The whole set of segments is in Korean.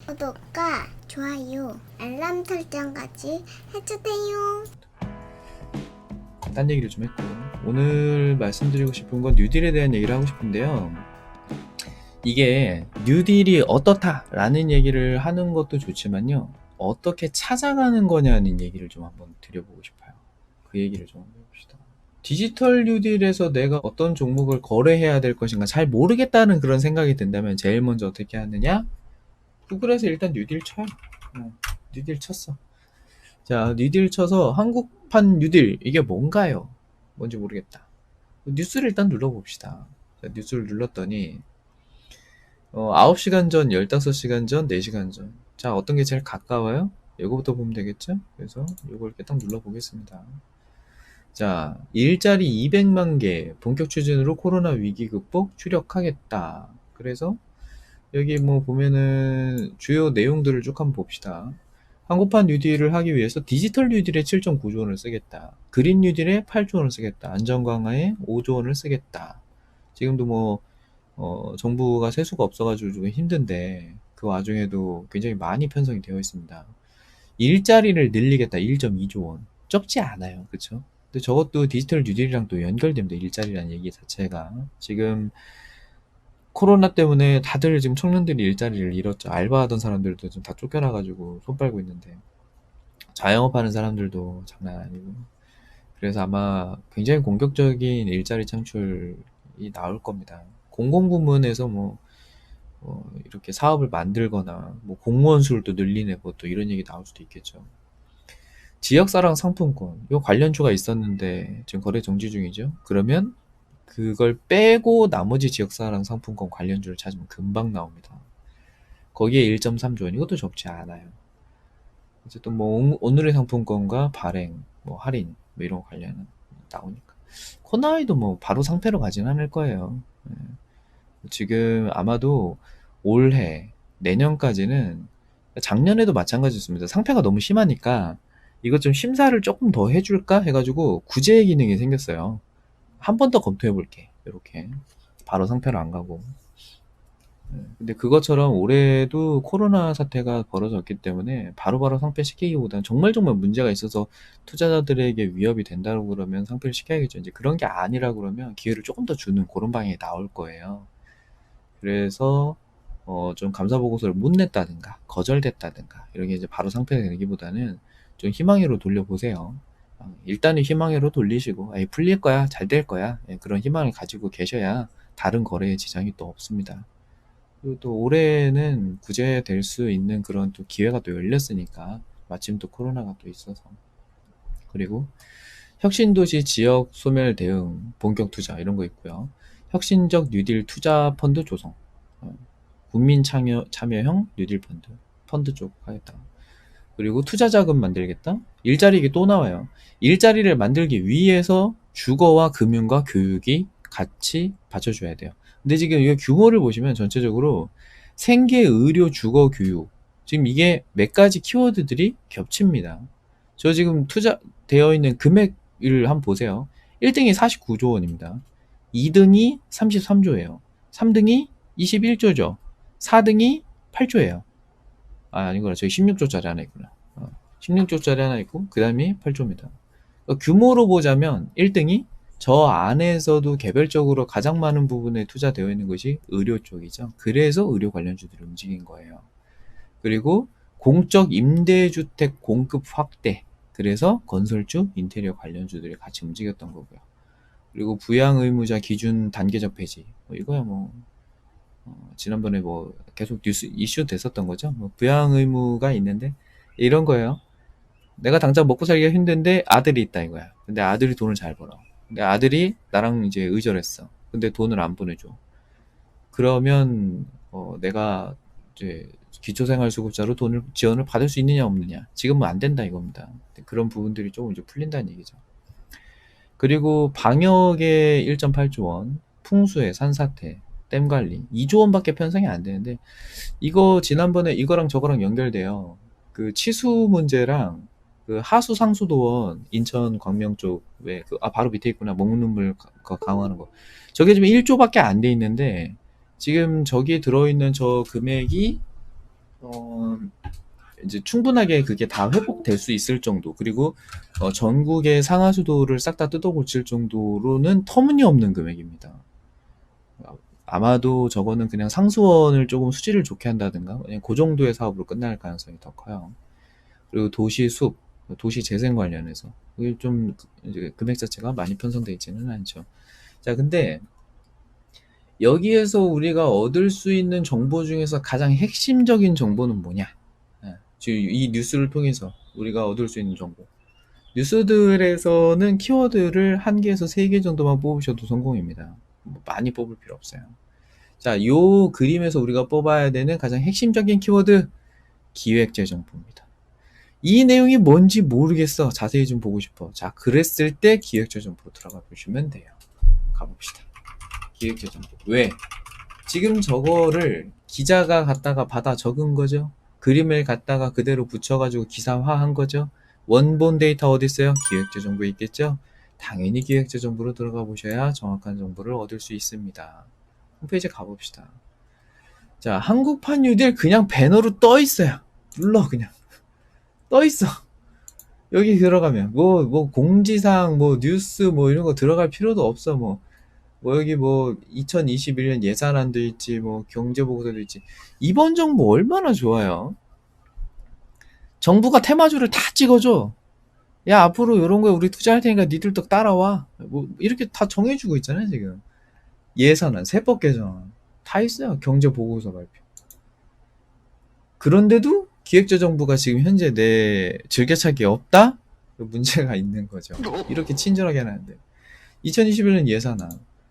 구독과 좋아요, 알람 설정까지 해주세요. 딴 얘기를 좀 했고, 오늘 말씀드리고 싶은 건 뉴딜에 대한 얘기를 하고 싶은데요. 이게 뉴딜이 어떻다라는 얘기를 하는 것도 좋지만요, 어떻게 찾아가는 거냐는 얘기를 좀 한번 드려보고 싶어요. 그 얘기를 좀 한번 해봅시다. 디지털 뉴딜에서 내가 어떤 종목을 거래해야 될 것인가 잘 모르겠다는 그런 생각이 든다면 제일 먼저 어떻게 하느냐? 구글에서 일단 뉴딜 쳐요. 뉴딜 쳤어. 자, 뉴딜 쳐서 한국판 뉴딜 이게 뭔가요? 뭔지 모르겠다. 뉴스를 일단 눌러봅시다. 자, 뉴스를 눌렀더니 9시간 전, 15시간 전, 4시간 전. 자, 어떤 게 제일 가까워요? 이거부터 보면 되겠죠? 그래서 이걸 이렇게 딱 눌러보겠습니다. 자, 일자리 200만 개 본격 추진으로 코로나 위기 극복 추력하겠다. 그래서 여기 뭐 보면은 주요 내용들을 쭉 한번 봅시다. 한국판 뉴딜을 하기 위해서 디지털 뉴딜에 7.9조 원을 쓰겠다. 그린 뉴딜에 8조 원을 쓰겠다. 안전 강화에 5조 원을 쓰겠다. 지금도 뭐 정부가 세수가 없어가지고 좀 힘든데 그 와중에도 굉장히 많이 편성이 되어 있습니다. 일자리를 늘리겠다. 1.2조 원. 적지 않아요. 그쵸? 근데 저것도 디지털 뉴딜이랑 또 연결됩니다. 일자리라는 얘기 자체가. 지금 코로나 때문에 다들 지금 청년들이 일자리를 잃었죠. 알바하던 사람들도 지금 다 쫓겨나가지고 손 빨고 있는데, 자영업하는 사람들도 장난 아니고. 그래서 아마 굉장히 공격적인 일자리 창출이 나올 겁니다. 공공부문에서 이렇게 사업을 만들거나 뭐 공무원 수를 또 늘리네 또 이런 얘기 나올 수도 있겠죠. 지역사랑 상품권 이 관련주가 있었는데 지금 거래 정지 중이죠. 그러면 그걸 빼고 나머지 지역사랑 상품권 관련주를 찾으면 금방 나옵니다. 거기에 1.3조 원 이것도 적지 않아요. 어쨌든 뭐 오늘의 상품권과 발행, 뭐 할인 뭐 이런 거 관련은 나오니까 코나이도 뭐 바로 상패로 가진 않을 거예요. 예. 지금 아마도 올해 내년까지는, 작년에도 마찬가지였습니다. 상패가 너무 심하니까 이것 좀 심사를 조금 더 해줄까 해가지고 구제 기능이 생겼어요. 한 번 더 검토해 볼게. 이렇게 바로 상패로 안 가고. 근데 그것처럼 올해도 코로나 사태가 벌어졌기 때문에 바로바로 상폐시키기보다는 정말 문제가 있어서 투자자들에게 위협이 된다고 그러면 상폐를 시켜야겠죠. 이제 그런 게 아니라 그러면 기회를 조금 더 주는 그런 방향이 나올 거예요. 그래서 좀 감사 보고서를 못 냈다든가 거절됐다든가 이런 게 이제 바로 상폐가 되기보다는 좀 희망회로 돌려보세요. 일단은 희망회로 돌리시고 풀릴 거야, 잘 될 거야, 그런 희망을 가지고 계셔야 다른 거래에 지장이 또 없습니다. 그리고 또 올해는 구제될 수 있는 그런 또 기회가 또 열렸으니까, 마침 또 코로나가 또 있어서. 그리고 혁신도시 지역 소멸 대응 본격 투자 이런 거 있고요. 혁신적 뉴딜 투자 펀드 조성, 국민 참여형 뉴딜 펀드 쪽 하겠다. 그리고 투자 자금 만들겠다. 일자리 이게 또 나와요. 일자리를 만들기 위해서 주거와 금융과 교육이 같이 받쳐줘야 돼요. 근데 지금 이거 규모를 보시면 전체적으로 생계, 의료, 주거, 교육, 지금 이게 몇 가지 키워드들이 겹칩니다. 저 지금 투자되어 있는 금액을 한번 보세요. 1등이 49조 원입니다. 2등이 33조예요. 3등이 21조죠. 4등이 8조예요. 아니구나. 저기 16조짜리 하나 있구나. 16조짜리 하나 있고, 그 다음이 8조입니다. 규모로 보자면 1등이 저 안에서도 개별적으로 가장 많은 부분에 투자되어 있는 것이 의료 쪽이죠. 그래서 의료 관련주들이 움직인 거예요. 그리고 공적 임대주택 공급 확대. 그래서 건설주, 인테리어 관련주들이 같이 움직였던 거고요. 그리고 부양 의무자 기준 단계적 폐지. 이거야 지난번에 계속 뉴스 이슈 됐었던 거죠. 부양 의무가 있는데 이런 거예요. 내가 당장 먹고 살기가 힘든데 아들이 있다 이거야. 근데 아들이 돈을 잘 벌어. 근데 아들이 나랑 이제 의절했어. 근데 돈을 안 보내줘. 그러면 내가 이제 기초생활수급자로 돈을 지원을 받을 수 있느냐 없느냐. 지금은 안 된다 이겁니다. 그런 부분들이 조금 이제 풀린다는 얘기죠. 그리고 방역에 1.8조 원, 풍수해, 산사태, 댐 관리 2조 원밖에 편성이 안 되는데, 이거 지난번에 이거랑 저거랑 연결돼요. 그 치수 문제랑 그 하수 상수도원 인천 광명 쪽에 바로 밑에 있구나. 먹는물 강화하는 거. 저게 지금 1조밖에 안 돼 있는데 지금 저기에 들어있는 저 금액이 어, 이제 충분하게 그게 다 회복될 수 있을 정도, 그리고 전국의 상하수도를 싹 다 뜯어 고칠 정도로는 터무니없는 금액입니다. 아마도 저거는 그냥 상수원을 조금 수질을 좋게 한다든가 그냥 그 정도의 사업으로 끝날 가능성이 더 커요. 그리고 도시 숲, 도시 재생 관련해서 그게 좀 이제 금액 자체가 많이 편성되어 있지는 않죠. 자, 근데 여기에서 우리가 얻을 수 있는 정보 중에서 가장 핵심적인 정보는 뭐냐? 지금 이 뉴스를 통해서 우리가 얻을 수 있는 정보. 뉴스들에서는 키워드를 1개에서 3개 정도만 뽑으셔도 성공입니다. 뭐 많이 뽑을 필요 없어요. 자, 요 그림에서 우리가 뽑아야 되는 가장 핵심적인 키워드, 기획재정부입니다. 이 내용이 뭔지 모르겠어. 자세히 좀 보고 싶어. 자, 그랬을 때 기획재정부로 들어가 보시면 돼요. 가봅시다. 기획재정부. 왜? 지금 저거를 기자가 갖다가 받아 적은 거죠. 그림을 갖다가 그대로 붙여가지고 기사화한 거죠. 원본 데이터 어디 있어요? 기획재정부에 있겠죠. 당연히 기획재정부로 들어가 보셔야 정확한 정보를 얻을 수 있습니다. 홈페이지 가봅시다. 자, 한국판 뉴딜 그냥 배너로 떠 있어요. 눌러 그냥 떠 있어. 여기 들어가면 뭐 공지사항, 뭐 뉴스, 뭐 이런 거 들어갈 필요도 없어. 뭐 여기 뭐 2021년 예산안도 있지, 뭐 경제보고서도 있지. 이번 정부 얼마나 좋아요. 정부가 테마주를 다 찍어줘. 야, 앞으로 이런 거에 우리 투자할 테니까 니들도 따라와. 뭐 이렇게 다 정해주고 있잖아요 지금. 예산안, 세법 개정 다 있어요. 경제보고서 발표. 그런데도 기획재정부가 지금 현재 내 즐겨찾기 없다? 문제가 있는 거죠. 이렇게 친절하게 하는데 2021년 예산안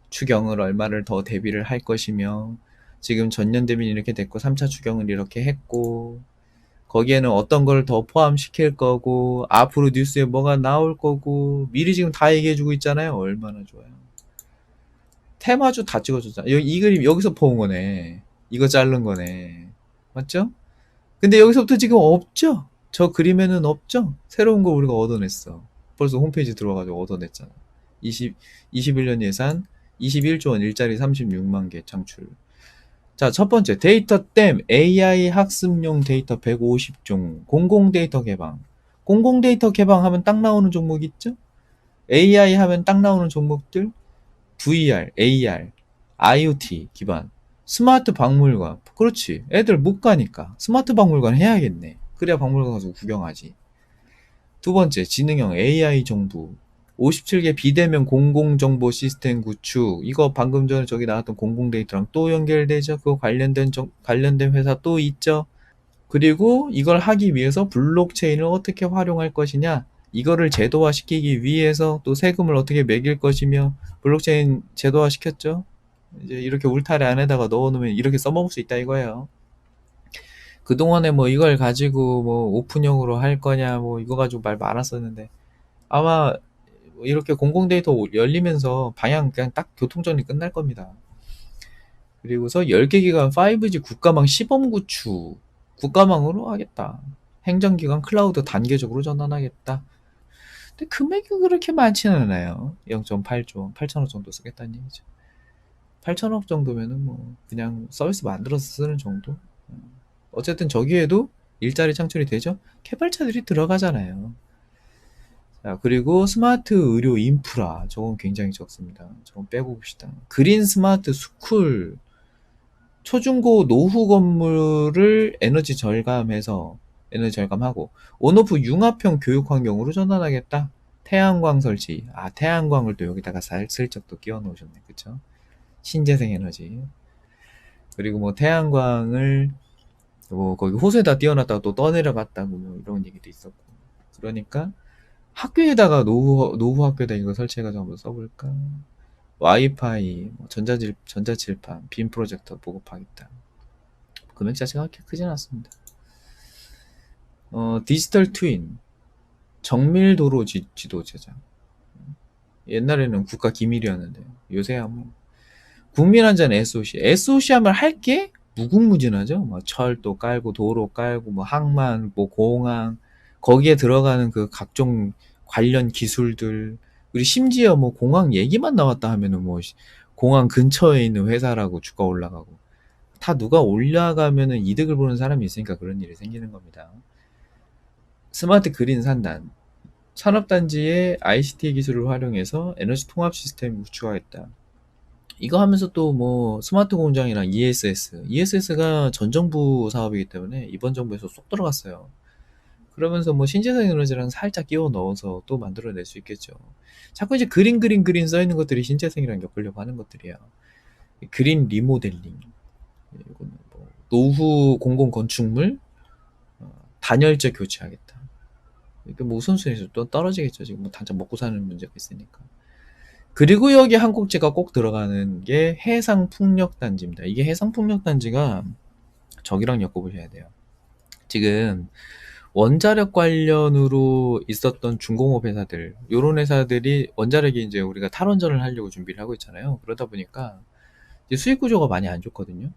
추경을 얼마를 더 대비를 할 것이며, 지금 전년 대비는 이렇게 됐고 3차 추경을 이렇게 했고, 거기에는 어떤 걸 더 포함시킬 거고, 앞으로 뉴스에 뭐가 나올 거고 미리 지금 다 얘기해주고 있잖아요. 얼마나 좋아요. 테마주 다 찍어줬잖아. 이 그림 여기서 포온 거네. 이거 자른 거네. 맞죠? 근데 여기서부터 지금 없죠? 저 그림에는 없죠? 새로운 거 우리가 얻어냈어. 벌써 홈페이지 들어가지고 얻어냈잖아. 21년 예산 21조 원, 일자리 36만 개 창출. 자, 첫 번째, 데이터댐, AI 학습용 데이터 150종, 공공 데이터 개방. 공공 데이터 개방하면 딱 나오는 종목 있죠? AI 하면 딱 나오는 종목들, VR, AR, IoT 기반, 스마트 박물관. 그렇지. 애들 못 가니까 스마트 박물관 해야겠네. 그래야 박물관 가서 구경하지. 두 번째, 지능형 AI 정부. 57개 비대면 공공정보 시스템 구축. 이거 방금 전에 저기 나왔던 공공 데이터랑 또 연결되죠. 그거 관련된 회사 또 있죠. 그리고 이걸 하기 위해서 블록체인을 어떻게 활용할 것이냐. 이거를 제도화 시키기 위해서 또 세금을 어떻게 매길 것이며, 블록체인 제도화 시켰죠. 이제 이렇게 울타리 안에다가 넣어놓으면 이렇게 써먹을 수 있다 이거예요. 그동안에 뭐 이걸 가지고 뭐 오픈형으로 할 거냐, 뭐 이거 가지고 말 많았었는데, 아마 이렇게 공공 데이터 열리면서 방향 그냥 딱 교통정리 끝날 겁니다. 그리고서 10개 기관 5G 국가망 시범 구축, 국가망으로 하겠다. 행정기관 클라우드 단계적으로 전환하겠다. 근데 금액이 그렇게 많지는 않아요. 0.8조, 8천억 정도 쓰겠다는 얘기죠. 8천억 정도면은 뭐 그냥 서비스 만들어서 쓰는 정도. 어쨌든 저기에도 일자리 창출이 되죠. 개발자들이 들어가잖아요. 자, 그리고 스마트 의료 인프라, 저건 굉장히 적습니다. 저건 빼고 봅시다. 그린 스마트 스쿨, 초중고 노후 건물을 에너지 절감하고 온오프 융합형 교육 환경으로 전환하겠다. 태양광 설치. 아, 태양광을 또 여기다가 슬쩍 또 끼워 놓으셨네. 그쵸? 신재생 에너지. 그리고 뭐 태양광을 뭐 거기 호수에다 띄워놨다가 또 떠내려갔다고 뭐 이런 얘기도 있었고. 그러니까 학교에다가 노후 학교에다 이거 설치해가지고 한번 써볼까? 와이파이, 뭐 전자칠판, 빔 프로젝터 보급하겠다. 금액 자체가 그렇게 크진 않습니다. 디지털 트윈, 정밀도로 지도 제작. 옛날에는 국가 기밀이었는데 요새야 뭐 국민안전 SOC. SOC 하면 할 게 무궁무진하죠. 뭐 철도 깔고 도로 깔고 뭐 항만, 뭐 공항, 거기에 들어가는 그 각종 관련 기술들. 그리고 심지어 뭐 공항 얘기만 나왔다 하면은 뭐 공항 근처에 있는 회사라고 주가 올라가고, 다 누가 올라가면은 이득을 보는 사람이 있으니까 그런 일이 생기는 겁니다. 스마트 그린 산단. 산업단지에 ICT 기술을 활용해서 에너지 통합 시스템을 구축하겠다. 이거 하면서 또 뭐 스마트 공장이랑 ESS가 전 정부 사업이기 때문에 이번 정부에서 쏙 들어갔어요. 그러면서 뭐 신재생 에너지랑 살짝 끼워 넣어서 또 만들어낼 수 있겠죠. 자꾸 이제 그린 써 있는 것들이 신재생이랑 엮으려고 하는 것들이야. 그린 리모델링. 이거는 뭐 노후 공공 건축물 단열재 교체하겠다. 이게 뭐 우선순위에서 또 떨어지겠죠. 지금 뭐 당장 먹고 사는 문제가 있으니까. 그리고 여기 한 꼭지가 꼭 들어가는 게 해상풍력단지입니다. 이게 해상풍력단지가 저기랑 엮어보셔야 돼요. 지금 원자력 관련으로 있었던 중공업 회사들, 요런 회사들이 원자력이 이제 우리가 탈원전을 하려고 준비를 하고 있잖아요. 그러다 보니까 이제 수익 구조가 많이 안 좋거든요.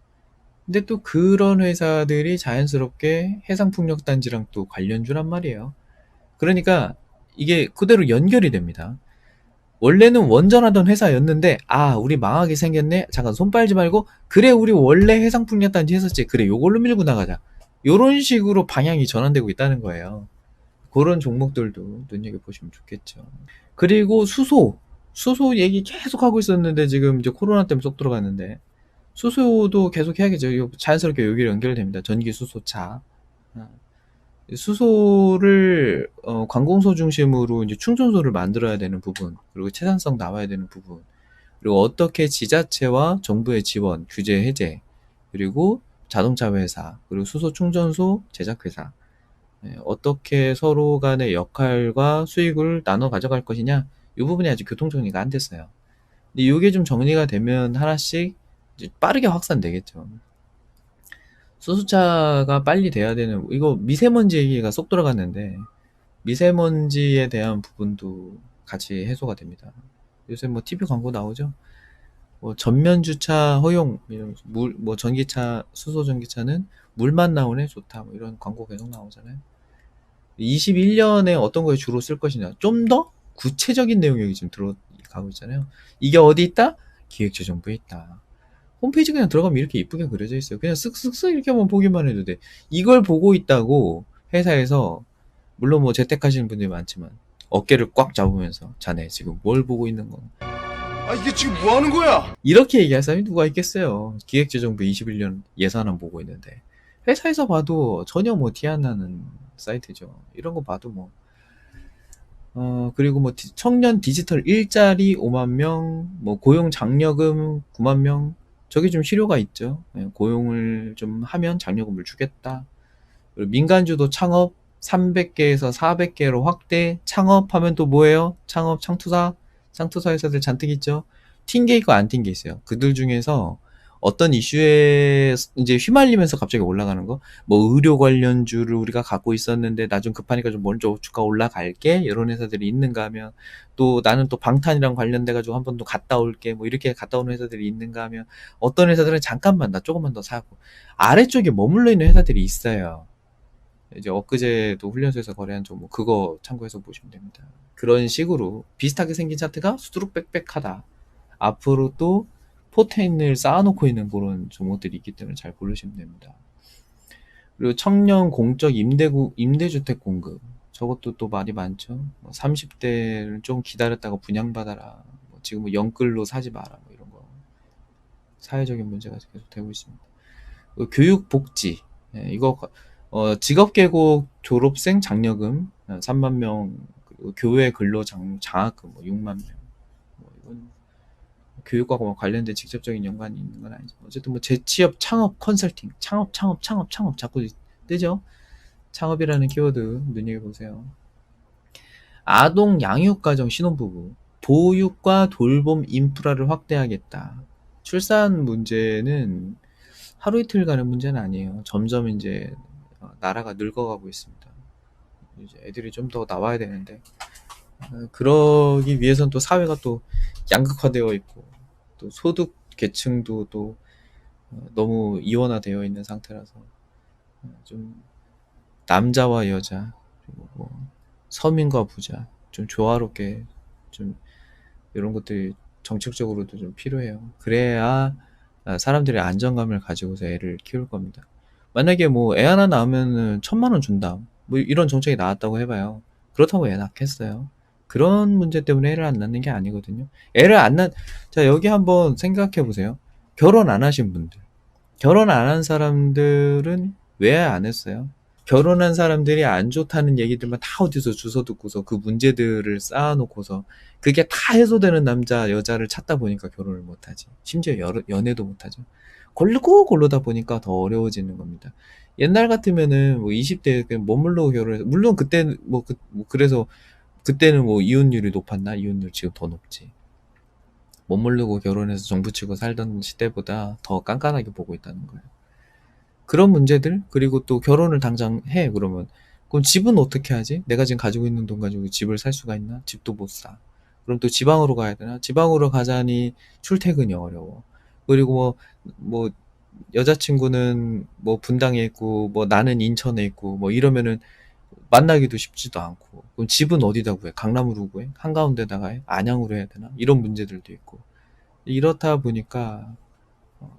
근데 또 그런 회사들이 자연스럽게 해상풍력단지랑 또 관련주란 말이에요. 그러니까 이게 그대로 연결이 됩니다. 원래는 원전하던 회사였는데 우리 망하게 생겼네. 잠깐 손 빨지 말고 그래 우리 원래 해상풍력단지 했었지. 그래 요걸로 밀고 나가자. 요런 식으로 방향이 전환되고 있다는 거예요. 그런 종목들도 눈여겨보시면 좋겠죠. 그리고 수소 얘기 계속 하고 있었는데 지금 이제 코로나 때문에 쏙 들어갔는데 수소도 계속 해야겠죠. 이거 자연스럽게 여기로 연결됩니다. 전기 수소차. 수소를 관공서 중심으로 이제 충전소를 만들어야 되는 부분, 그리고 채산성 나와야 되는 부분, 그리고 어떻게 지자체와 정부의 지원, 규제 해제, 그리고 자동차 회사, 그리고 수소 충전소 제작 회사, 어떻게 서로 간의 역할과 수익을 나눠 가져갈 것이냐, 이 부분이 아직 교통 정리가 안 됐어요. 근데 이게 좀 정리가 되면 하나씩 이제 빠르게 확산되겠죠. 수소차가 빨리 돼야 되는, 이거 미세먼지 얘기가 쏙 들어갔는데 미세먼지에 대한 부분도 같이 해소가 됩니다. 요새 뭐 TV 광고 나오죠. 뭐 전면 주차 허용, 이러면서 뭐 전기차, 수소 전기차는 물만 나오네 좋다, 뭐 이런 광고 계속 나오잖아요. 21년에 어떤 거에 주로 쓸 것이냐, 좀 더 구체적인 내용이 여기 지금 들어가고 있잖아요. 이게 어디 있다? 기획재정부에 있다. 홈페이지 그냥 들어가면 이렇게 이쁘게 그려져 있어요. 그냥 쓱쓱쓱 이렇게 한번 보기만 해도 돼. 이걸 보고 있다고 회사에서, 물론 뭐 재택하시는 분들이 많지만 어깨를 꽉 잡으면서 자네 지금 뭘 보고 있는 거, 이게 지금 뭐 하는 거야? 이렇게 얘기할 사람이 누가 있겠어요. 기획재정부 21년 예산안 보고 있는데 회사에서 봐도 전혀 뭐 티 안 나는 사이트죠. 이런 거 봐도 뭐 그리고 뭐 청년 디지털 일자리 5만 명, 뭐 고용 장려금 9만 명, 저게 좀 실효가 있죠. 고용을 좀 하면 장려금을 주겠다. 그리고 민간주도 창업 300개에서 400개로 확대. 창업하면 또 뭐예요? 창투사 회사들 잔뜩 있죠. 튕겨 있고 안 튕겨 있어요. 그들 중에서 어떤 이슈에 이제 휘말리면서 갑자기 올라가는 거, 뭐 의료 관련주를 우리가 갖고 있었는데 나 좀 급하니까 좀 먼저 주가 올라갈게, 이런 회사들이 있는가 하면, 또 나는 또 방탄이랑 관련돼 가지고 한 번 더 갔다 올게, 뭐 이렇게 갔다 오는 회사들이 있는가 하면, 어떤 회사들은 잠깐만 나 조금만 더 사고, 아래쪽에 머물러 있는 회사들이 있어요. 이제 엊그제도 훈련소에서 거래한 종목, 그거 참고해서 보시면 됩니다. 그런 식으로 비슷하게 생긴 차트가 수두룩 빽빽하다. 앞으로 또 포텐을 쌓아놓고 있는 그런 종목들이 있기 때문에 잘 고르시면 됩니다. 그리고 청년 공적 임대주택 공급, 저것도 또 말이 많죠. 30대를 좀 기다렸다가 분양받아라, 지금 뭐 영끌로 사지 마라, 뭐 이런 거 사회적인 문제가 계속 되고 있습니다. 교육복지, 이거 직업계곡 졸업생 장려금 3만 명, 그리고 교회 근로 장학금 6만 명. 이건 교육과 관련된 직접적인 연관이 있는 건 아니죠. 어쨌든 뭐 재취업 창업 컨설팅, 창업 자꾸 뜨죠. 창업이라는 키워드 눈여겨보세요. 아동 양육가정 신혼부부, 보육과 돌봄 인프라를 확대하겠다. 출산 문제는 하루 이틀 가는 문제는 아니에요. 점점 이제 나라가 늙어가고 있습니다. 이제 애들이 좀 더 나와야 되는데, 그러기 위해선 또 사회가 또 양극화되어 있고, 또 소득 계층도 또 너무 이원화되어 있는 상태라서, 좀 남자와 여자, 그리고 뭐 서민과 부자, 좀 조화롭게, 좀 이런 것들이 정책적으로도 좀 필요해요. 그래야 사람들이 안정감을 가지고서 애를 키울 겁니다. 만약에 뭐 애 하나 낳으면은 1,000만 원 준다. 뭐 이런 정책이 나왔다고 해봐요. 그렇다고 애 낳겠어요? 그런 문제 때문에 애를 안 낳는 게 아니거든요. 애를 안 낳, 자, 여기 한번 생각해 보세요. 결혼 안 하신 분들. 결혼 안 한 사람들은 왜 안 했어요? 결혼한 사람들이 안 좋다는 얘기들만 다 어디서 주워 듣고서 그 문제들을 쌓아놓고서 그게 다 해소되는 남자, 여자를 찾다 보니까 결혼을 못하지. 심지어 연애도 못하죠. 고르고 고르다 보니까 더 어려워지는 겁니다. 옛날 같으면은 뭐 20대에 그냥 머물러 결혼해서, 물론 그때는 그래서 그때는 뭐 이혼율이 높았나? 이혼율 지금 더 높지. 머무르고 결혼해서 정부 치고 살던 시대보다 더 깐깐하게 보고 있다는 거예요. 그런 문제들, 그리고 또 결혼을 당장 해, 그러면. 그럼 집은 어떻게 하지? 내가 지금 가지고 있는 돈 가지고 집을 살 수가 있나? 집도 못 사. 그럼 또 지방으로 가야 되나? 지방으로 가자니 출퇴근이 어려워. 그리고 뭐, 여자친구는 뭐 분당에 있고, 뭐 나는 인천에 있고, 뭐 이러면은 만나기도 쉽지도 않고. 그럼 집은 어디다 구해? 강남으로 구해? 한가운데다가 해? 안양으로 해야 되나? 이런 문제들도 있고. 이렇다 보니까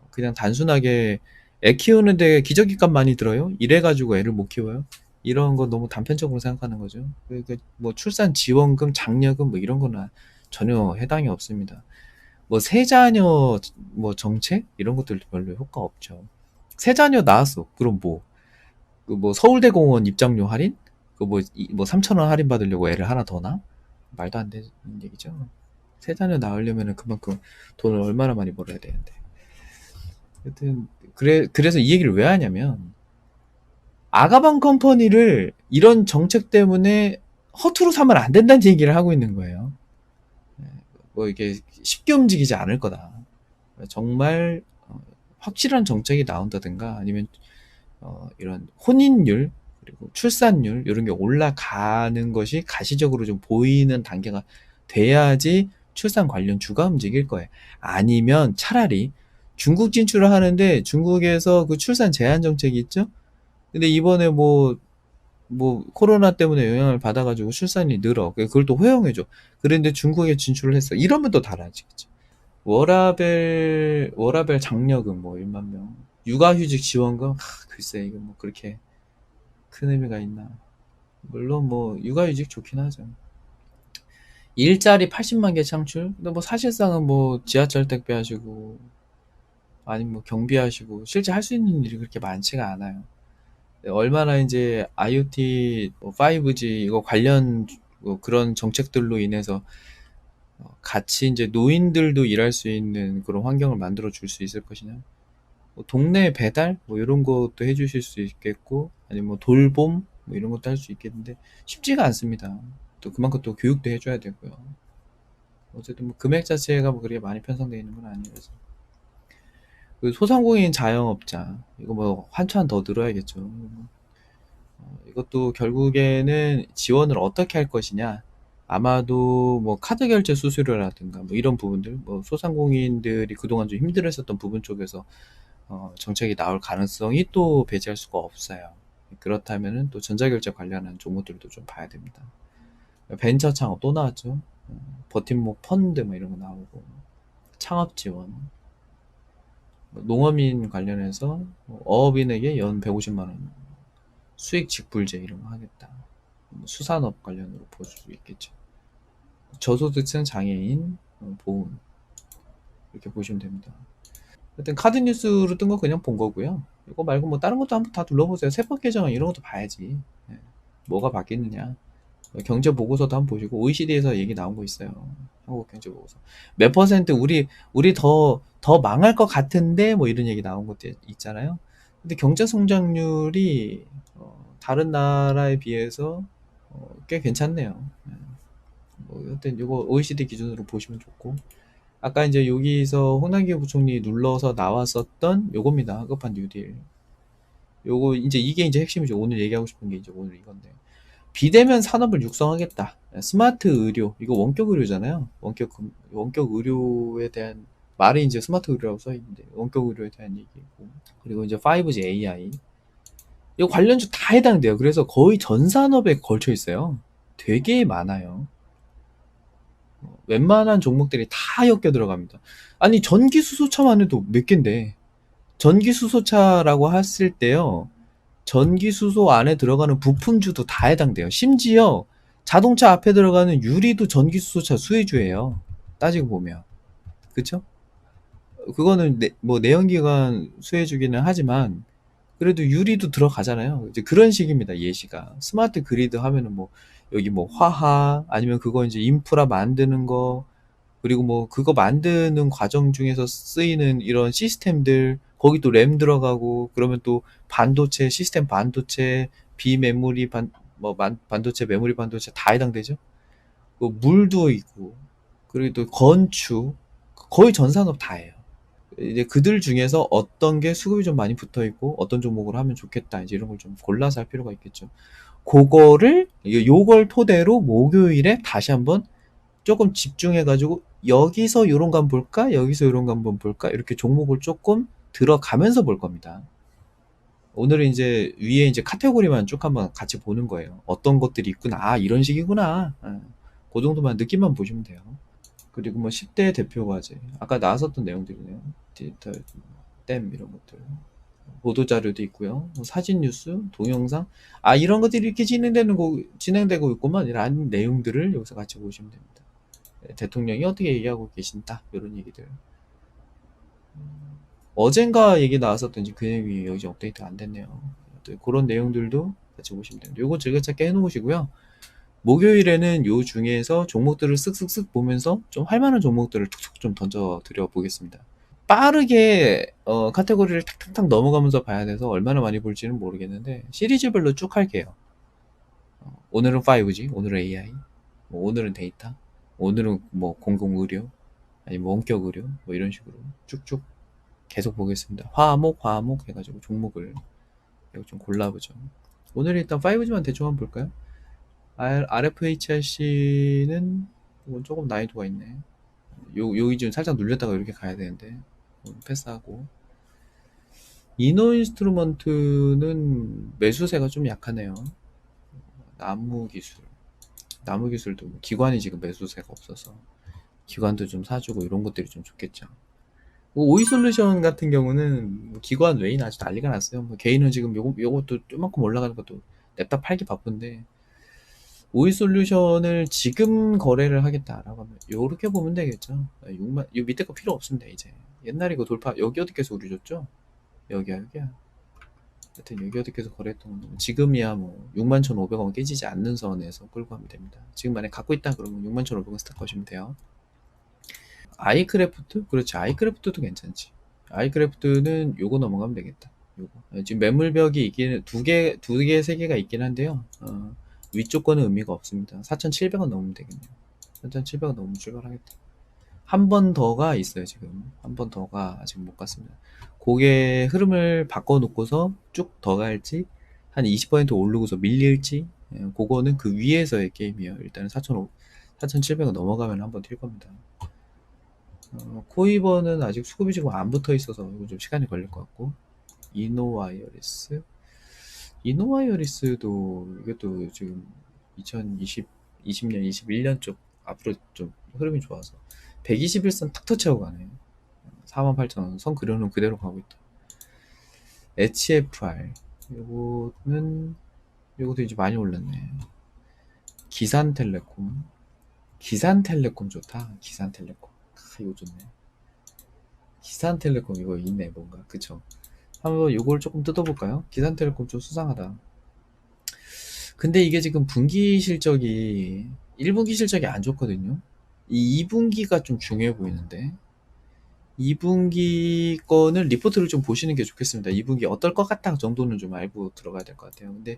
그냥 단순하게 애 키우는데 기저귀 값 많이 들어요? 이래가지고 애를 못 키워요? 이런 거 너무 단편적으로 생각하는 거죠. 그러니까 뭐 출산 지원금, 장려금 뭐 이런 거는 전혀 해당이 없습니다. 뭐 세자녀 뭐 정책 이런 것들도 별로 효과 없죠. 세자녀 낳았어. 그럼 뭐 그 뭐 서울대공원 입장료 할인? 그 뭐 3,000원 할인 받으려고 애를 하나 더 낳아? 말도 안 되는 얘기죠. 세자녀 낳으려면은 그만큼 돈을 얼마나 많이 벌어야 되는데. 하여튼 그래서 이 얘기를 왜 하냐면 아가방 컴퍼니를 이런 정책 때문에 허투루 사면 안 된다는 얘기를 하고 있는 거예요. 뭐 이게 쉽게 움직이지 않을 거다. 정말 확실한 정책이 나온다든가 아니면 이런 혼인율 그리고 출산율 이런 게 올라가는 것이 가시적으로 좀 보이는 단계가 돼야지 출산 관련 주가 움직일 거예요. 아니면 차라리 중국 진출을 하는데 중국에서 그 출산 제한 정책이 있죠? 근데 이번에 뭐 코로나 때문에 영향을 받아가지고 출산이 늘어. 그걸 또 허용해줘. 그런데 중국에 진출을 했어. 이러면 또 달라지겠죠. 워라밸 장려금 뭐 1만 명. 육아휴직 지원금 글쎄 이거 뭐 그렇게 큰 의미가 있나. 물론 뭐 육아휴직 좋긴 하죠. 일자리 80만 개 창출? 근데 뭐 사실상은 뭐 지하철 택배 하시고 아니면 뭐 경비 하시고 실제 할 수 있는 일이 그렇게 많지가 않아요. 얼마나 이제 IoT, 5G 이거 관련 그런 정책들로 인해서 같이 이제 노인들도 일할 수 있는 그런 환경을 만들어 줄 수 있을 것이냐. 뭐 동네 배달 뭐 이런 것도 해주실 수 있겠고 아니면 뭐 돌봄 뭐 이런 것도 할 수 있겠는데 쉽지가 않습니다. 또 그만큼 또 교육도 해줘야 되고요. 어쨌든 뭐 금액 자체가 뭐 그렇게 많이 편성되어 있는 건 아니라서. 그 소상공인 자영업자 이거 뭐 한참 더 늘어야겠죠. 이것도 결국에는 지원을 어떻게 할 것이냐. 아마도 뭐 카드 결제 수수료라든가 뭐 이런 부분들, 뭐 소상공인들이 그동안 좀 힘들었었던 부분 쪽에서 정책이 나올 가능성이 또 배제할 수가 없어요. 그렇다면은 또 전자결제 관련한 종목들도 좀 봐야 됩니다. 벤처 창업 또 나왔죠. 버팀목 펀드 뭐 이런 거 나오고 창업 지원, 농어민 관련해서 어업인에게 연 150만 원 수익 직불제 이런 거 하겠다. 수산업 관련으로 볼 수 있겠죠. 저소득층 장애인 보험 이렇게 보시면 됩니다. 하여튼 카드 뉴스로 뜬 거 그냥 본 거고요. 이거 말고 뭐 다른 것도 한번 다 둘러보세요. 세법 개정안 이런 것도 봐야지. 예. 뭐가 바뀌느냐. 경제 보고서도 한번 보시고 OECD에서 얘기 나온 거 있어요. 한국 경제 보고서. 몇 퍼센트 우리 더 망할 것 같은데 뭐 이런 얘기 나온 것도 있잖아요. 근데 경제 성장률이 다른 나라에 비해서 꽤 괜찮네요. 예. 뭐 하여튼 이거 OECD 기준으로 보시면 좋고 아까 이제 여기서 홍남기 부총리 눌러서 나왔었던 요겁니다. 합급한 뉴딜. 요거 이게 이제 핵심이죠. 오늘 얘기하고 싶은 게 이제 오늘 이건데. 비대면 산업을 육성하겠다. 스마트 의료. 이거 원격 의료잖아요. 원격 의료에 대한 말이 이제 스마트 의료라고 써 있는데 원격 의료에 대한 얘기고. 그리고 이제 5G AI. 이거 관련주 다 해당돼요. 그래서 거의 전 산업에 걸쳐 있어요. 되게 많아요. 웬만한 종목들이 다 엮여 들어갑니다. 아니 전기 수소차만 해도 몇 갠데 전기 수소차라고 했을 때요. 전기 수소 안에 들어가는 부품주도 다 해당돼요. 심지어 자동차 앞에 들어가는 유리도 전기 수소차 수혜주예요. 따지고 보면. 그쵸? 그거는 뭐 내연기관 수혜주기는 하지만 그래도 유리도 들어가잖아요. 이제 그런 식입니다. 예시가. 스마트 그리드 하면은 뭐 여기 뭐 화학 아니면 그거 이제 인프라 만드는 거 그리고 뭐 그거 만드는 과정 중에서 쓰이는 이런 시스템들 거기 또 램 들어가고 그러면 또 반도체 시스템 반도체 비메모리 반도체 메모리 반도체 다 해당되죠. 그 물도 있고 그리고 또 건축 거의 전 산업 다 해요. 이제 그들 중에서 어떤 게 수급이 좀 많이 붙어 있고 어떤 종목으로 하면 좋겠다 이제 이런 걸 좀 골라서 할 필요가 있겠죠. 그거를 요걸 토대로 목요일에 다시 한번 조금 집중해 가지고 여기서 요런 거 한번 볼까? 여기서 요런 거 한번 볼까? 이렇게 종목을 조금 들어가면서 볼 겁니다. 오늘은 이제 위에 이제 카테고리만 쭉 한번 같이 보는 거예요. 어떤 것들이 있구나. 아, 이런 식이구나. 그 정도만 느낌만 보시면 돼요. 그리고 뭐 10대 대표 과제. 아까 나왔었던 내용들이네요. 디지털 댐 이런 것들. 보도 자료도 있고요. 뭐 사진 뉴스, 동영상. 아, 이런 것들이 이렇게 진행되고 있구만. 이런 내용들을 여기서 같이 보시면 됩니다. 대통령이 어떻게 얘기하고 계신다. 이런 얘기들. 어젠가 얘기 나왔었던지 그 내용이 여기 업데이트 안 됐네요. 그런 내용들도 같이 보시면 됩니다. 요거 즐겨찾기 해놓으시고요. 목요일에는 요 중에서 종목들을 쓱쓱쓱 보면서 좀 할만한 종목들을 툭툭 좀 던져 드려 보겠습니다. 빠르게 카테고리를 탁탁탁 넘어가면서 봐야 돼서 얼마나 많이 볼지는 모르겠는데 시리즈별로 쭉 할게요. 오늘은 5G, 오늘은 AI, 뭐 오늘은 데이터, 오늘은 뭐 공공의료, 아니면 원격 의료, 뭐 이런 식으로 쭉쭉 계속 보겠습니다. 화목 해가지고 종목을 이거 좀 골라보죠. 오늘 일단 5G만 대충 한번 볼까요? RFHRC는 조금 난이도가 있네. 요 기준 살짝 눌렸다가 이렇게 가야 되는데 패스하고 이노인스트루먼트는 매수세가 좀 약하네요. 나무기술도 기관이 지금 매수세가 없어서 기관도 좀 사주고 이런 것들이 좀 좋겠죠. 오이솔루션 같은 경우는 기관 외인 아주 난리가 났어요. 뭐 개인은 지금 요것도 요만큼 올라가는 것도 냅다 팔기 바쁜데 오이솔루션을 지금 거래를 하겠다라고 하면 요렇게 보면 되겠죠. 6만 요 밑에 거 필요 없습니다. 이제 옛날에 그 돌파 여기 어디께서 우리 줬죠? 여기야. 하여튼 여기 어디께서 거래했던 건 지금이야 뭐 61,500원 깨지지 않는 선에서 끌고 가면 됩니다. 지금 만약에 갖고 있다 그러면 61,500원 스탑 거시면 돼요. 아이크래프트? 그렇지. 아이크래프트도 괜찮지. 아이크래프트는 요거 넘어가면 되겠다. 요거. 지금 매물벽이 있기는 두 개, 세 개가 있긴 한데요. 위쪽 거는 의미가 없습니다. 4,700원 넘으면 되겠네요. 4,700원 넘으면 출발하겠다. 한 번 더가 있어요, 지금. 한 번 더가 아직 못 갔습니다. 고개 흐름을 바꿔놓고서 쭉 더 갈지, 한 20% 오르고서 밀릴지, 그거는 그 위에서의 게임이에요. 일단은 4,700원 넘어가면 한번 튈 겁니다. 코이버는 아직 수급이 지금 안 붙어 있어서 이거 좀 시간이 걸릴 것 같고 이노와이어리스도 이것도 지금 2020년 21년 쪽 앞으로 좀 흐름이 좋아서 121선 탁 터치하고 가네요. 48,000원 선 그려놓은 그대로 가고 있다. HFR 요것도 이제 많이 올랐네. 기산텔레콤 좋다. 기산텔레콤 이거 좋네. 기산텔레콤 이거 있네 뭔가 그쵸. 한번 요걸 조금 뜯어볼까요? 기산텔레콤 좀 수상하다. 근데 이게 지금 분기 실적이 1분기 실적이 안 좋거든요. 이 2분기가 좀 중요해 보이는데 2분기 거는 리포트를 좀 보시는 게 좋겠습니다. 2분기 어떨 것 같다 정도는 좀 알고 들어가야 될 것 같아요. 근데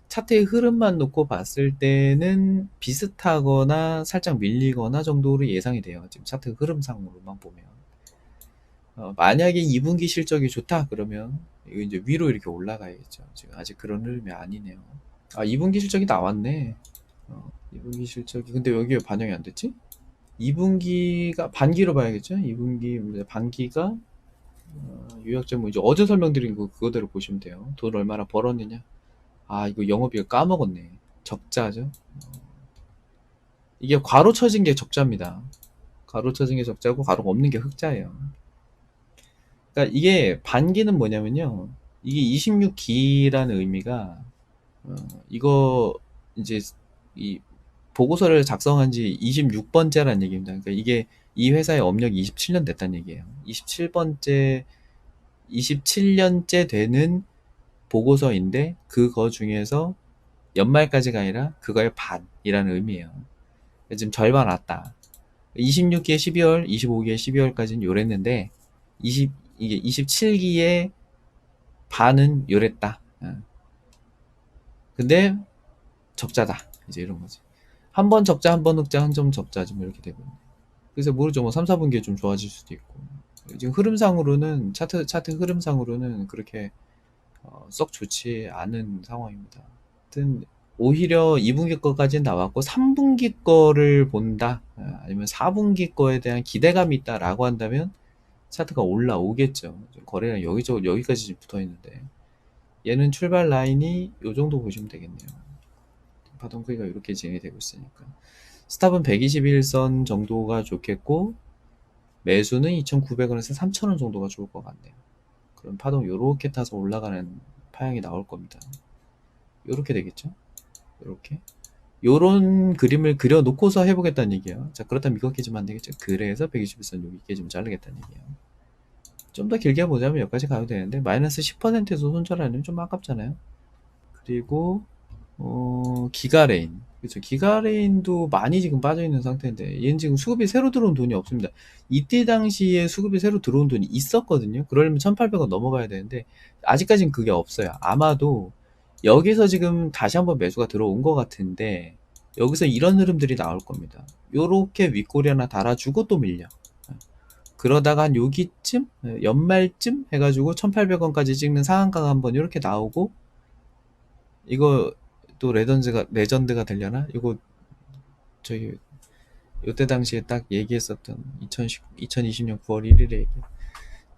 차트의 흐름만 놓고 봤을 때는 비슷하거나 살짝 밀리거나 정도로 예상이 돼요. 지금 차트 흐름상으로만 보면. 만약에 2분기 실적이 좋다 그러면 이거 이제 위로 이렇게 올라가야겠죠. 지금 아직 그런 흐름이 아니네요. 아, 2분기 실적이 나왔네. 2분기 실적이 근데 여기 왜 반영이 안 됐지? 2분기가 반기로 봐야겠죠? 2분기 반기가 요약점 이제 어제 설명드린 거 그거대로 보시면 돼요. 돈 얼마나 벌었느냐? 아, 이거 영업이익 까먹었네. 적자죠. 이게 괄호 쳐진 게 적자입니다. 가로 쳐진 게 적자고 가로가 없는 게 흑자예요. 그러니까 이게 반기는 뭐냐면요. 이게 26기라는 의미가 이거 이제 이 보고서를 작성한 지 26번째라는 얘기입니다. 그러니까 이게 이 회사의 업력이 27년 됐다는 얘기예요. 27년째 되는 보고서인데 그거 중에서 연말까지가 아니라 그거의 반이라는 의미예요. 지금 절반 왔다. 26기에 12월, 25기에 12월까지는 요랬는데 이게 27기에 반은 요랬다. 근데 적자다. 이제 이런 거지. 한 번 적자, 한 번 흑자, 한 점 적자 좀 이렇게 되고. 그래서 모르죠. 뭐 3, 4분기에 좀 좋아질 수도 있고. 지금 흐름상으로는 차트 흐름상으로는 그렇게 썩 좋지 않은 상황입니다. 하여튼 오히려 2분기 거까지는 나왔고 3분기 거를 본다 아니면 4분기 거에 대한 기대감이 있다라고 한다면 차트가 올라오겠죠. 거래량 여기까지 지금 붙어 있는데 얘는 출발 라인이 요 정도 보시면 되겠네요. 파동 크기가 이렇게 진행이 되고 있으니까 스탑은 121선 정도가 좋겠고 매수는 2,900원에서 3,000원 정도가 좋을 것 같네요. 그럼 파동 요렇게 타서 올라가는 파형이 나올 겁니다. 요렇게 되겠죠? 요렇게 요런 그림을 그려놓고서 해보겠다는 얘기예요. 자, 그렇다면 이거 깨지면 안 되겠죠? 그래서 121선 여기 깨지면 자르겠다는 얘기예요. 좀 더 길게 보자면 여기까지 가도 되는데 마이너스 10%에서 손절하려면 좀 아깝잖아요. 그리고 기가레인, 그렇죠? 기가레인도 많이 지금 빠져있는 상태인데 얘는 지금 수급이 새로 들어온 돈이 없습니다. 이때 당시에 수급이 새로 들어온 돈이 있었거든요. 그러려면 1,800원 넘어가야 되는데 아직까지는 그게 없어요. 아마도 여기서 지금 다시 한번 매수가 들어온 것 같은데 여기서 이런 흐름들이 나올 겁니다. 요렇게 윗꼬리 하나 달아주고 또 밀려. 그러다가 한 여기쯤 연말쯤 해가지고 1,800원까지 찍는 상한가가 한번 이렇게 나오고 이거 또 레전드가 되려나? 이거 저희 요때 당시에 딱 얘기했었던 2020년 9월 1일에 얘기.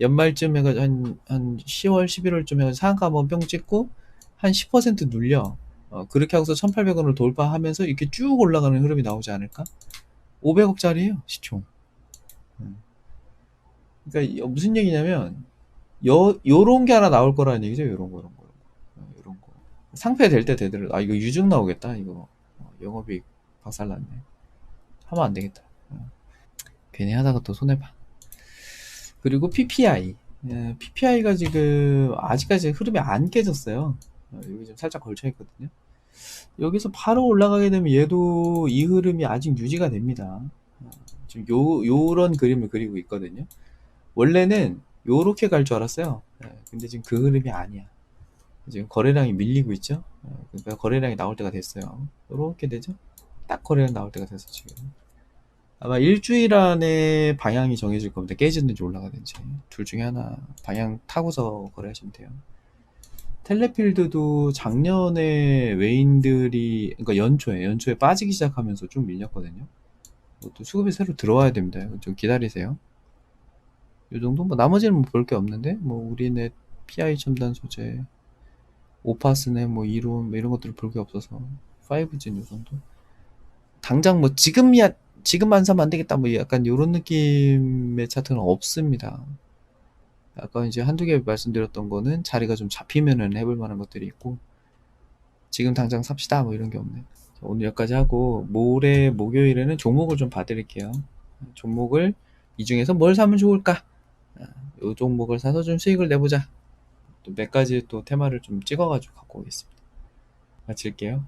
연말쯤 해가지고 한 10월 11월쯤 해가지고 상한가 한번 뿅 찍고 한 10% 눌려. 그렇게 하고서 1,800원을 돌파하면서 이렇게 쭉 올라가는 흐름이 나오지 않을까? 500억짜리예요 시총. 그러니까 무슨 얘기냐면 요런 게 하나 나올 거라는 얘기죠. 요런 거. 상패 될 때 되더라도 이거 유증 나오겠다. 이거 영업이익 박살났네. 하면 안 되겠다. 괜히 하다가 또 손해봐. 그리고 PPI. PPI가 지금 아직까지 흐름이 안 깨졌어요. 여기 좀 살짝 걸쳐 있거든요. 여기서 바로 올라가게 되면 얘도 이 흐름이 아직 유지가 됩니다. 지금 요런 그림을 그리고 있거든요. 원래는 요렇게 갈 줄 알았어요. 근데 지금 그 흐름이 아니야. 지금 거래량이 밀리고 있죠. 그러니까 거래량이 나올 때가 됐어요. 요렇게 되죠. 딱 거래량 나올 때가 됐어 지금. 아마 일주일 안에 방향이 정해질 겁니다. 깨지는지 올라가든지 둘 중에 하나 방향 타고서 거래하시면 돼요. 텔레필드도 작년에 외인들이 그러니까 연초에 빠지기 시작하면서 좀 밀렸거든요. 또 수급이 새로 들어와야 됩니다. 좀 기다리세요. 요 정도 뭐 나머지는 뭐 볼 게 없는데 뭐 우리넷 PI 첨단 소재 오파스네 뭐 이론 뭐 이런 것들을 볼 게 없어서 5G 요 정도. 당장 뭐 지금 안 사면 안 되겠다 뭐 약간 요런 느낌의 차트는 없습니다. 아까 이제 한두 개 말씀드렸던 거는 자리가 좀 잡히면은 해볼 만한 것들이 있고 지금 당장 삽시다 뭐 이런 게 없네. 오늘 여기까지 하고 모레 목요일에는 종목을 좀 봐드릴게요. 종목을 이 중에서 뭘 사면 좋을까? 요 종목을 사서 좀 수익을 내보자. 또 몇 가지 또 테마를 좀 찍어가지고 갖고 오겠습니다. 마칠게요.